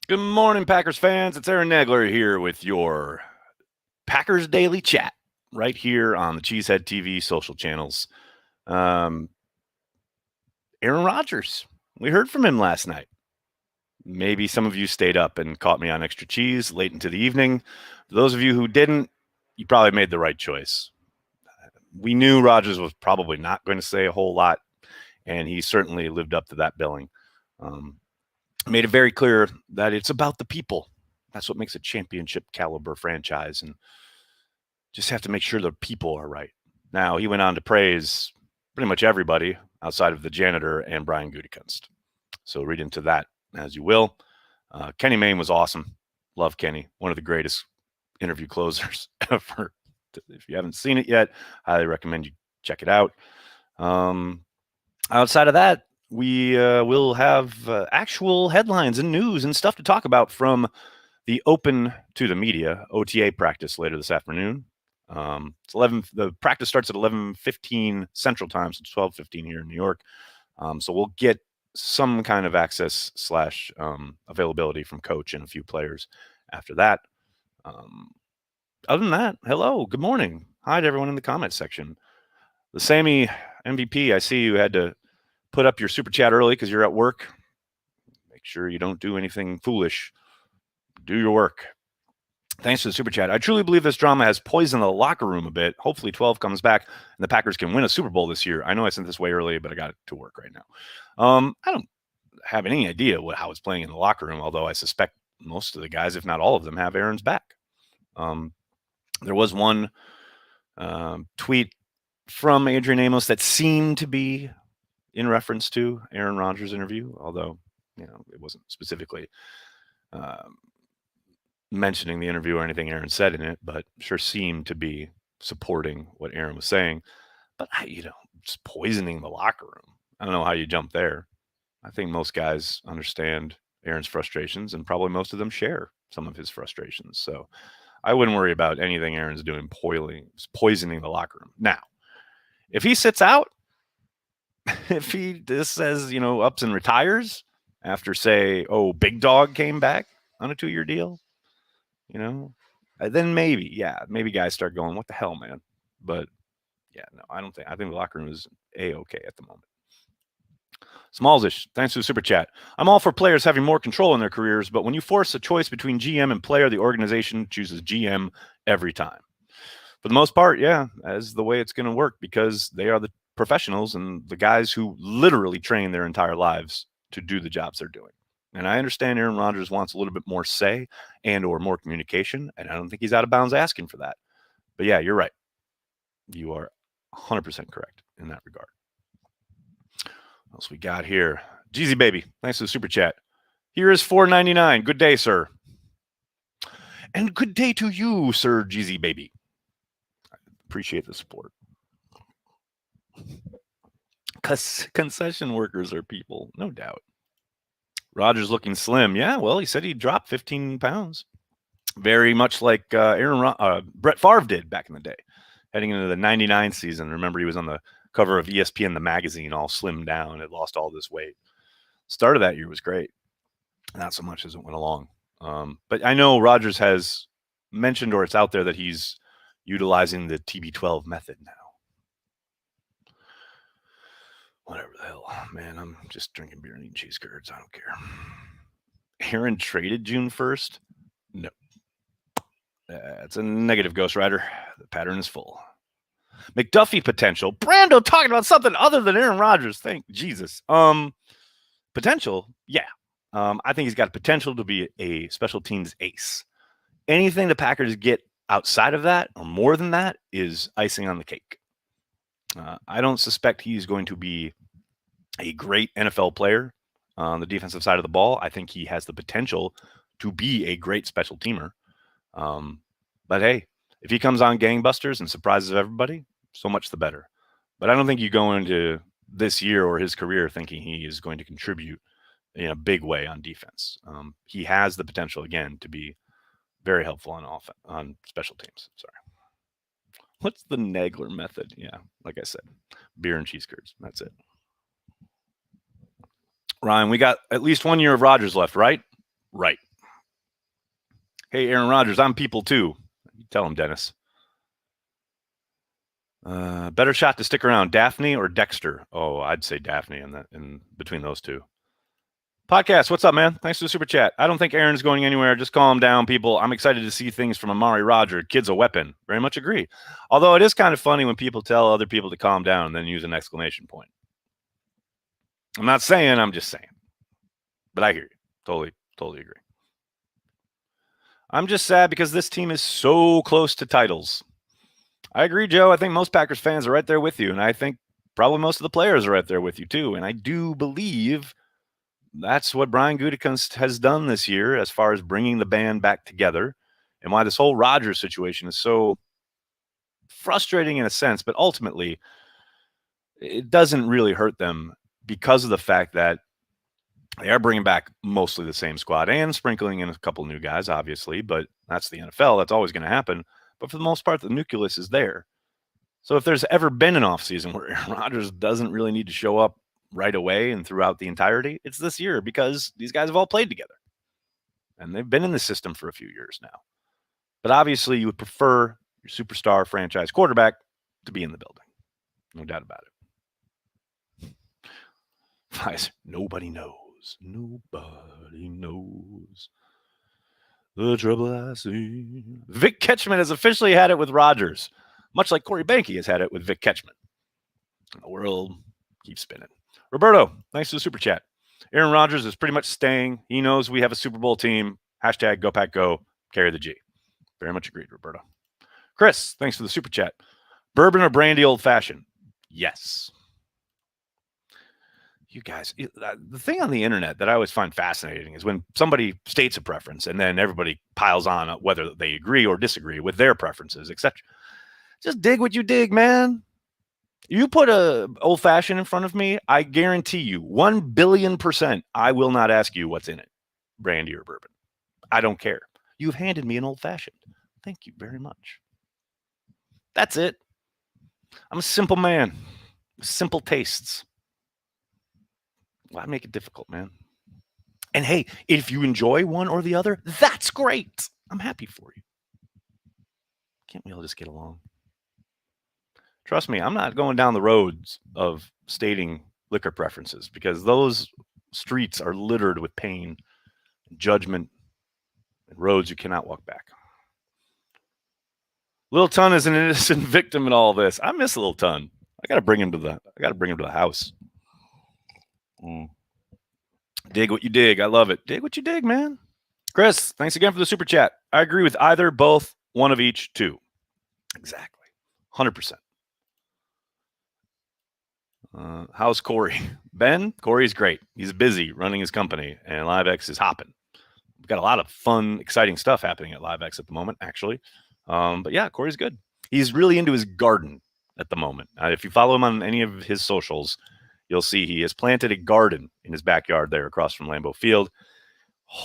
Good morning, Packers fans. It's Aaron Nagler here with your Packers Daily Chat right here on the Cheesehead TV social channels. Um, Aaron Rodgers. We heard from him last night. Maybe some of you stayed up and caught me on extra cheese late into the evening. For those of you who didn't, you probably made the right choice. We knew Rodgers was probably not going to say a whole lot, and he certainly lived up to that billing. Um, Made it very clear that it's about the people. That's what makes a championship caliber franchise, and just have to make sure the people are right. Now, he went on to praise pretty much everybody outside of the janitor and Brian Gutekunst. So read into that as you will. Kenny Mayne was awesome. Love Kenny, one of the greatest interview closers ever. If you haven't seen it yet, highly recommend you check it out. Outside of that, we will have actual headlines and news and stuff to talk about from the open to the media OTA practice later this afternoon. It's 11. The practice starts at 11:15 Central Time, so 12:15 here in New York. So we'll get some kind of access slash availability from coach and a few players after that. Um, Other than that, hello, good morning, hi to everyone in the comment section. The Sammy MVP, I see you had to put up your super chat early because you're at work. Make sure you don't do anything foolish. Do your work. Thanks for the super chat. I truly believe this drama has poisoned the locker room a bit. Hopefully 12 comes back and the Packers can win a Super Bowl this year. I know I sent this way early, but I got it to work right now. I don't have any idea how it's playing in the locker room, although I suspect most of the guys, if not all of them, have Aaron's back. There was one tweet from Adrian Amos that seemed to be in reference to Aaron Rodgers' interview, although it wasn't specifically mentioning the interview or anything Aaron said in it, but sure seemed to be supporting what Aaron was saying. But just poisoning the locker room. I don't know how you jump there. I think most guys understand Aaron's frustrations, and probably most of them share some of his frustrations. So I wouldn't worry about anything Aaron's doing poisoning the locker room. Now, if he sits out, if he just says, ups and retires after, say, Big Dog came back on a 2-year deal, then maybe guys start going, what the hell, man? But no, I think the locker room is A-okay at the moment. Smallsish, thanks for the super chat. I'm all for players having more control in their careers, but when you force a choice between GM and player, the organization chooses GM every time. For the most part, that's the way it's going to work because they are the professionals and the guys who literally train their entire lives to do the jobs they're doing. And I understand Aaron Rodgers wants a little bit more say and or more communication, and I don't think he's out of bounds asking for that. But yeah, you're right. You are 100% correct in that regard. What else we got here? Jeezy Baby, thanks for the super chat. Here is $4.99. Good day, sir. And good day to you, Sir Jeezy Baby. I appreciate the support. Concession workers are people, no doubt. Rodgers looking slim. Yeah, well, he said he dropped 15 pounds. Very much like Brett Favre did back in the day, heading into the 99 season. Remember, he was on the cover of ESPN, the magazine, all slimmed down. Had lost all this weight. Start of that year was great. Not so much as it went along. But I know Rodgers has mentioned, or it's out there, that he's utilizing the TB12 method now. Whatever the hell, man. I'm just drinking beer and eating cheese curds. I don't care. Aaron traded June 1st? No. It's a negative, Ghost Rider. The pattern is full. McDuffie potential. Brando talking about something other than Aaron Rodgers. Thank Jesus. Potential, yeah. I think he's got potential to be a special teams ace. Anything the Packers get outside of that or more than that is icing on the cake. I don't suspect he's going to be a great NFL player on the defensive side of the ball. I think he has the potential to be a great special teamer. But hey, if he comes on gangbusters and surprises everybody, so much the better. But I don't think you go into this year or his career thinking he is going to contribute in a big way on defense. He has the potential, again, to be very helpful on special teams. Sorry. What's the Nagler method? Yeah, like I said, beer and cheese curds. That's it. Ryan, we got at least 1 year of Rodgers left, right? Right. Hey, Aaron Rodgers, I'm people too. Tell him, Dennis. Better shot to stick around, Daphne or Dexter? Oh, I'd say Daphne in between those two. Podcast, what's up, man? Thanks for the super chat. I don't think Aaron's going anywhere. Just calm down, people. I'm excited to see things from Amari Rodgers. Kid's a weapon. Very much agree. Although it is kind of funny when people tell other people to calm down and then use an exclamation point. I'm not saying, I'm just saying. But I hear you. Totally agree. I'm just sad because this team is so close to titles. I agree, Joe. I think most Packers fans are right there with you. And I think probably most of the players are right there with you, too. And I do believe that's what Brian Gutekunst has done this year as far as bringing the band back together and why this whole Rodgers situation is so frustrating in a sense. But ultimately, it doesn't really hurt them because of the fact that they are bringing back mostly the same squad and sprinkling in a couple new guys, obviously, but that's the NFL. That's always going to happen. But for the most part, the nucleus is there. So if there's ever been an offseason where Aaron Rodgers doesn't really need to show up right away and throughout the entirety, it's this year because these guys have all played together. And they've been in the system for a few years now. But obviously, you would prefer your superstar franchise quarterback to be in the building. No doubt about it. Guys, nobody knows. Nobody knows the trouble I see. Vic Ketchman has officially had it with Rodgers, much like Corey Banke has had it with Vic Ketchman. The world keeps spinning. Roberto, thanks for the super chat. Aaron Rodgers is pretty much staying. He knows we have a Super Bowl team. Hashtag Go Pack Go. Carry the G. Very much agreed, Roberto. Chris, thanks for the super chat. Bourbon or brandy old fashioned? Yes. You guys, the thing on the internet that I always find fascinating is when somebody states a preference and then everybody piles on whether they agree or disagree with their preferences, etc. Just dig what you dig, man. You put a old fashioned in front of me, I guarantee you 1,000,000,000% I will not ask you what's in it, brandy or bourbon. I don't care. You've handed me an old fashioned. Thank you very much. That's it. I'm a simple man. Simple tastes. Why make it difficult, man? And hey, if you enjoy one or the other, that's great. I'm happy for you. Can't we all just get along? Trust me, I'm not going down the roads of stating liquor preferences because those streets are littered with pain, judgment, and roads you cannot walk back. Lil Ton is an innocent victim in all this. I miss Lil Ton. I gotta bring him to the house. Dig what you dig. I love it. Dig what you dig, man. Chris, thanks again for the super chat. I agree with either, both, one of each, two. Exactly. 100%. How's Corey? Ben? Corey's great. He's busy running his company, and LiveX is hopping. We've got a lot of fun, exciting stuff happening at LiveX at the moment, actually. But yeah, Corey's good. He's really into his garden at the moment. If you follow him on any of his socials, you'll see he has planted a garden in his backyard there across from Lambeau Field.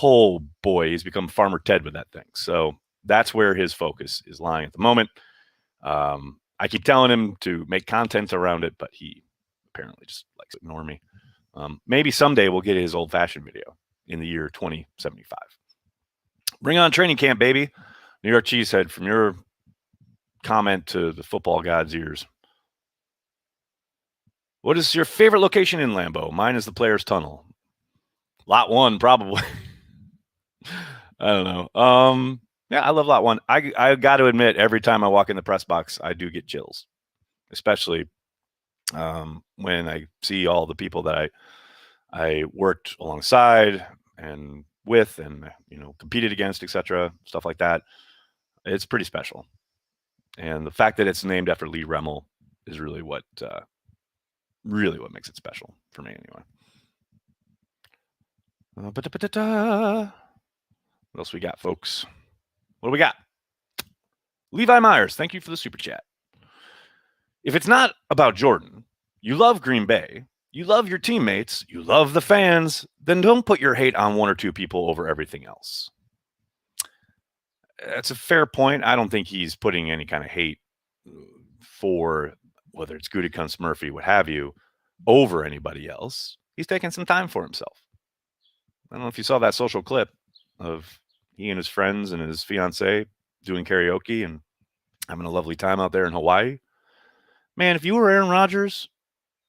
Oh boy, he's become Farmer Ted with that thing. So that's where his focus is lying at the moment. I keep telling him to make content around it, but he apparently just likes to ignore me. Maybe someday we'll get his old-fashioned video in the year 2075. Bring on training camp, baby. New York Cheesehead, from your comment to the football god's ears. What is your favorite location in Lambeau? Mine is the Players' Tunnel. Lot 1, probably. I don't know. Yeah, I love Lot 1. I got to admit, every time I walk in the press box, I do get chills, especially when I see all the people that I worked alongside and with and competed against, etc., stuff like that. It's pretty special. And the fact that it's named after Lee Remmel is really what makes it special for me, anyway. What else we got, folks? What do we got? Levi Myers, thank you for the super chat. If it's not about Jordan, you love Green Bay, you love your teammates, you love the fans, then don't put your hate on one or two people over everything else. That's a fair point. I don't think he's putting any kind of hate for whether it's Gutekunst, Murphy, what have you, over anybody else. He's taking some time for himself. I don't know if you saw that social clip of he and his friends and his fiance doing karaoke and having a lovely time out there in Hawaii. Man, if you were Aaron Rodgers,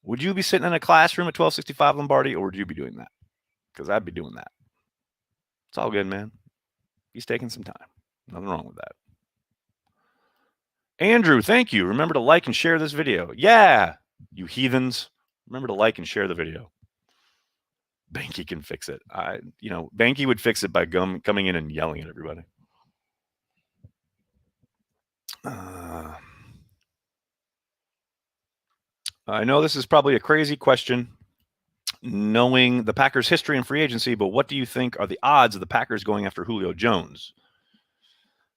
would you be sitting in a classroom at 1265 Lombardi, or would you be doing that? Because I'd be doing that. It's all good, man. He's taking some time. Nothing wrong with that. Andrew, thank you. Remember to like and share this video. Yeah, you heathens. Remember to like and share the video. Banky can fix it. Banky would fix it by coming in and yelling at everybody. I know this is probably a crazy question, knowing the Packers' history and free agency, but what do you think are the odds of the Packers going after Julio Jones?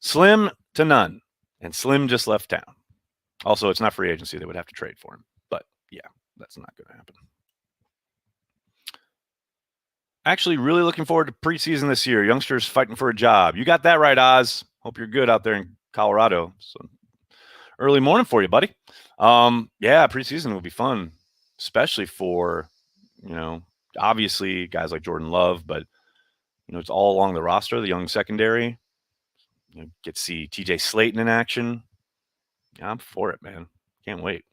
Slim to none, and Slim just left town. Also, it's not free agency. They would have to trade for him. But, yeah, that's not going to happen. Actually, really looking forward to preseason this year. Youngsters fighting for a job. You got that right, Oz. Hope you're good out there in Colorado. So early morning for you, buddy. Yeah, preseason will be fun, especially for, obviously guys like Jordan Love, but, it's all along the roster, the young secondary. Get to see TJ Slayton in action. Yeah, I'm for it, man. Can't wait.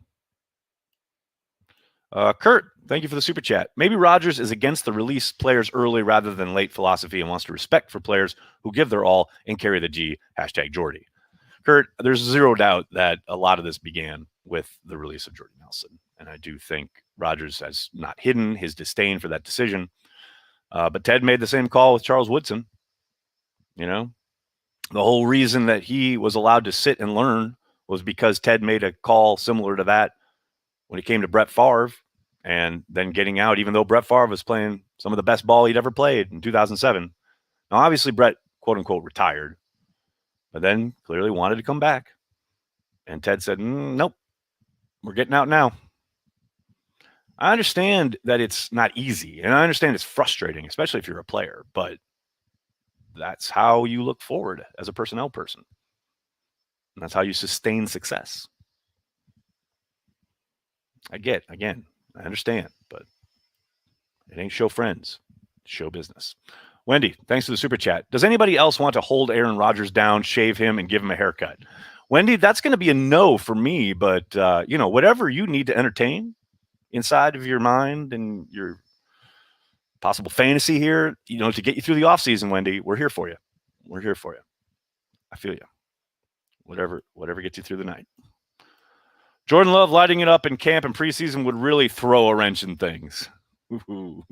Kurt, thank you for the super chat. Maybe Rodgers is against the release players early rather than late philosophy and wants to respect for players who give their all and carry the G. #Jordy. Kurt, there's zero doubt that a lot of this began with the release of Jordy Nelson. And I do think Rodgers has not hidden his disdain for that decision. But Ted made the same call with Charles Woodson. The whole reason that he was allowed to sit and learn was because Ted made a call similar to that when it came to Brett Favre and then getting out, even though Brett Favre was playing some of the best ball he'd ever played in 2007. Now, obviously, Brett, quote unquote, retired, but then clearly wanted to come back. And Ted said, nope, we're getting out now. I understand that it's not easy, and I understand it's frustrating, especially if you're a player, but that's how you look forward as a personnel person. And that's how you sustain success. I understand, but it ain't show friends, show business. Wendy, thanks for the super chat. Does anybody else want to hold Aaron Rodgers down, shave him, and give him a haircut? Wendy, that's going to be a no for me, but, whatever you need to entertain inside of your mind and your possible fantasy here, to get you through the offseason, Wendy, we're here for you. We're here for you. I feel you. Whatever gets you through the night. Jordan Love lighting it up in camp and preseason would really throw a wrench in things. It would,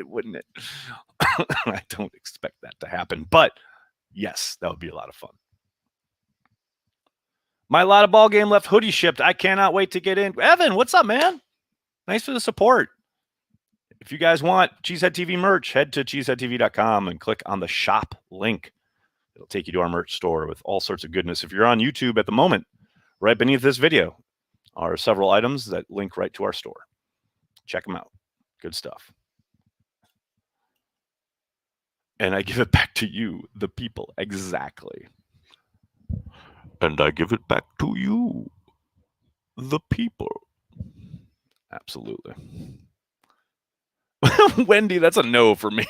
wouldn't it? I don't expect that to happen, but yes, that would be a lot of fun. My lot of ball game left hoodie shipped. I cannot wait to get in. Evan, what's up, man? Thanks for the support. If you guys want Cheesehead TV merch, head to cheeseheadtv.com and click on the shop link. It'll take you to our merch store with all sorts of goodness. If you're on YouTube at the moment, right beneath this video are several items that link right to our store. Check them out. Good stuff. And I give it back to you, the people. Exactly. And I give it back to you, the people. Absolutely. Wendy, that's a no for me.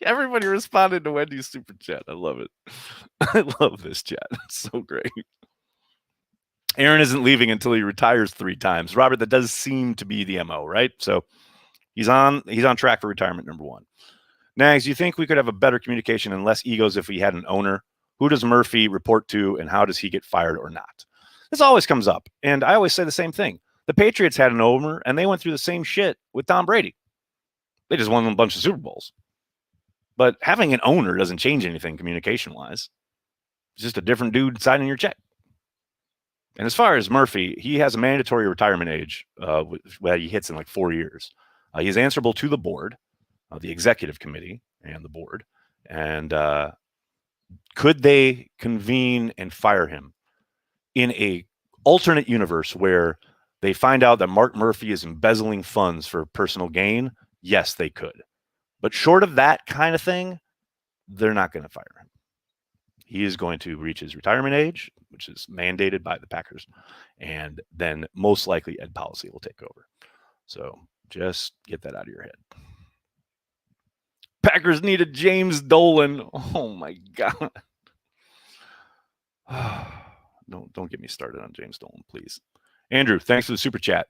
Everybody responded to Wendy's super chat. I love it. I love this chat. It's so great. Aaron isn't leaving until he retires 3 times. Robert, that does seem to be the MO, right? So he's on track for retirement, number 1. Nags, you think we could have a better communication and less egos if we had an owner? Who does Murphy report to, and how does he get fired or not? This always comes up, and I always say the same thing. The Patriots had an owner, and they went through the same shit with Tom Brady. They just won a bunch of Super Bowls. But having an owner doesn't change anything communication-wise. It's just a different dude signing your check. And as far as Murphy, he has a mandatory retirement age where he hits in like 4 years. He's answerable to the board, the executive committee, and the board. And could they convene and fire him in a alternate universe where they find out that Mark Murphy is embezzling funds for personal gain? Yes, they could. But short of that kind of thing, they're not going to fire him. He is going to reach his retirement age, which is mandated by the Packers. And then most likely Ed Policy will take over. So just get that out of your head. Packers needed James Dolan. Oh my God. Don't get me started on James Dolan, please. Andrew, thanks for the super chat.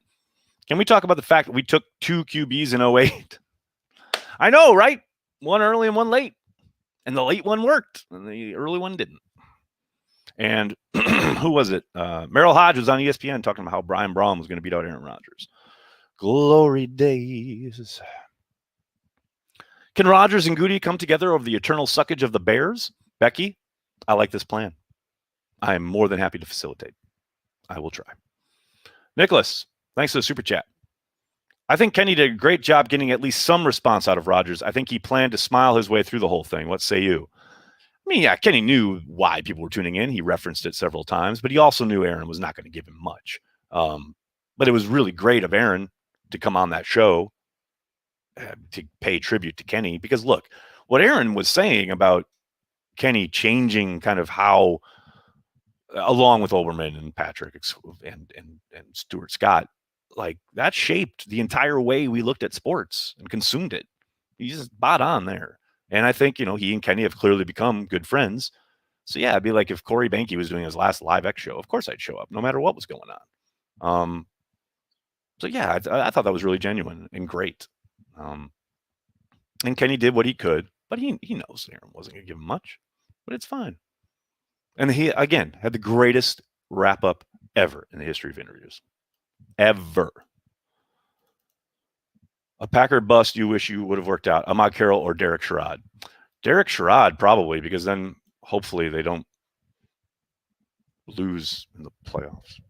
Can we talk about the fact that we took 2 QBs in 08? I know, right? One early and one late. And the late one worked, and the early one didn't. And who was it? Merrill Hodge was on ESPN talking about how Brian Braun was going to beat out Aaron Rodgers. Glory days. Can Rodgers and Goody come together over the eternal suckage of the Bears? Becky, I like this plan. I am more than happy to facilitate. I will try. Nicholas, thanks for the super chat. I think Kenny did a great job getting at least some response out of Rodgers. I think he planned to smile his way through the whole thing. What say you? I mean, yeah, Kenny knew why people were tuning in. He referenced it several times, but he also knew Aaron was not going to give him much. But it was really great of Aaron to come on that show to pay tribute to Kenny. Because, look, what Aaron was saying about Kenny changing kind of how, along with Olbermann and Patrick and Stuart Scott, like that shaped the entire way we looked at sports and consumed it. He just bought on there. And I think, he and Kenny have clearly become good friends. So, yeah, it'd be like if Corey Banke was doing his last Live X show. Of course I'd show up, no matter what was going on. So, yeah, I thought that was really genuine and great. And Kenny did what he could, but he knows Aaron wasn't going to give him much. But it's fine. And he, again, had the greatest wrap-up ever in the history of interviews. Ever. A Packer bust you wish you would have worked out, Ahmad Carroll or Derek Sherrod? Derek Sherrod, probably, because then hopefully they don't lose in the playoffs.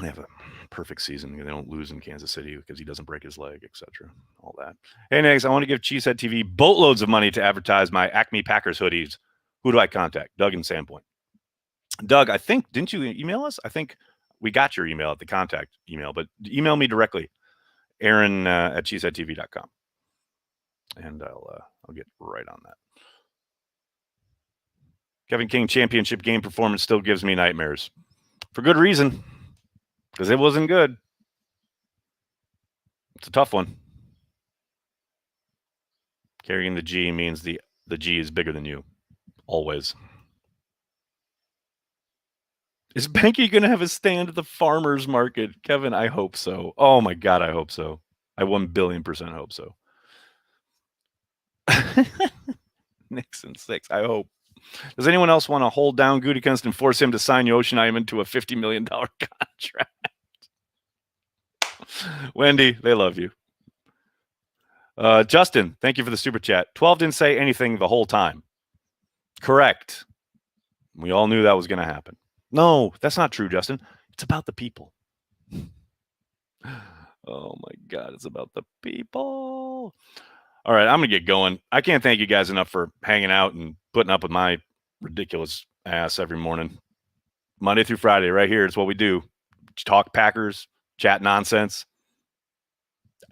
They have a perfect season. They don't lose in Kansas City because he doesn't break his leg, etc. All that. Hey, next, I want to give Cheesehead TV boatloads of money to advertise my Acme Packers hoodies. Who do I contact? Doug in Sandpoint. Doug, I think, didn't you email us? I think we got your email at the contact email, but email me directly. Aaron at cheeseheadtv.com. And I'll get right on that. Kevin King championship game performance still gives me nightmares. For good reason. Because it wasn't good. It's a tough one. Carrying the G means the G is bigger than you. Always. Is Banky going to have a stand at the farmer's market? Kevin, I hope so. Oh, my God, I hope so. I 1,000,000,000% hope so. Nixon 6, I hope. Does anyone else want to hold down Gutekunst and force him to sign Yoshinaim into a $50 million contract? Wendy, they love you. Justin, thank you for the super chat. 12 didn't say anything the whole time. Correct. We all knew that was going to happen. No, that's not true, Justin. It's about the people. Oh, my God. It's about the people. All right, I'm going to get going. I can't thank you guys enough for hanging out and putting up with my ridiculous ass every morning. Monday through Friday, right here. It's what we do. Talk Packers, chat nonsense.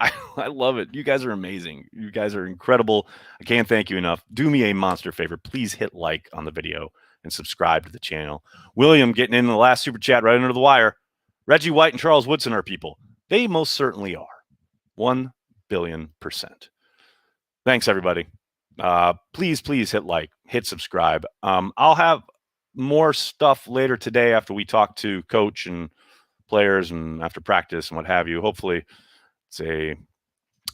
I love it. You guys are amazing. You guys are incredible. I can't thank you enough. Do me a monster favor. Please hit like on the video and subscribe to the channel. William getting in the last super chat right under the wire. Reggie White and Charles Woodson are people. They most certainly are. 1,000,000,000%. Thanks, everybody. Please hit like, hit subscribe. I'll have more stuff later today after we talk to coach and players and after practice and what have you. Hopefully it's a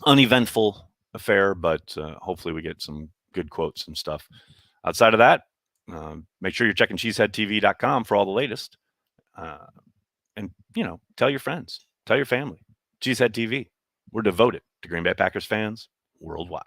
uneventful affair, but hopefully we get some good quotes and stuff. Outside of that, make sure you're checking cheeseheadtv.com for all the latest. And, tell your friends, tell your family. Cheesehead TV. We're devoted to Green Bay Packers fans worldwide.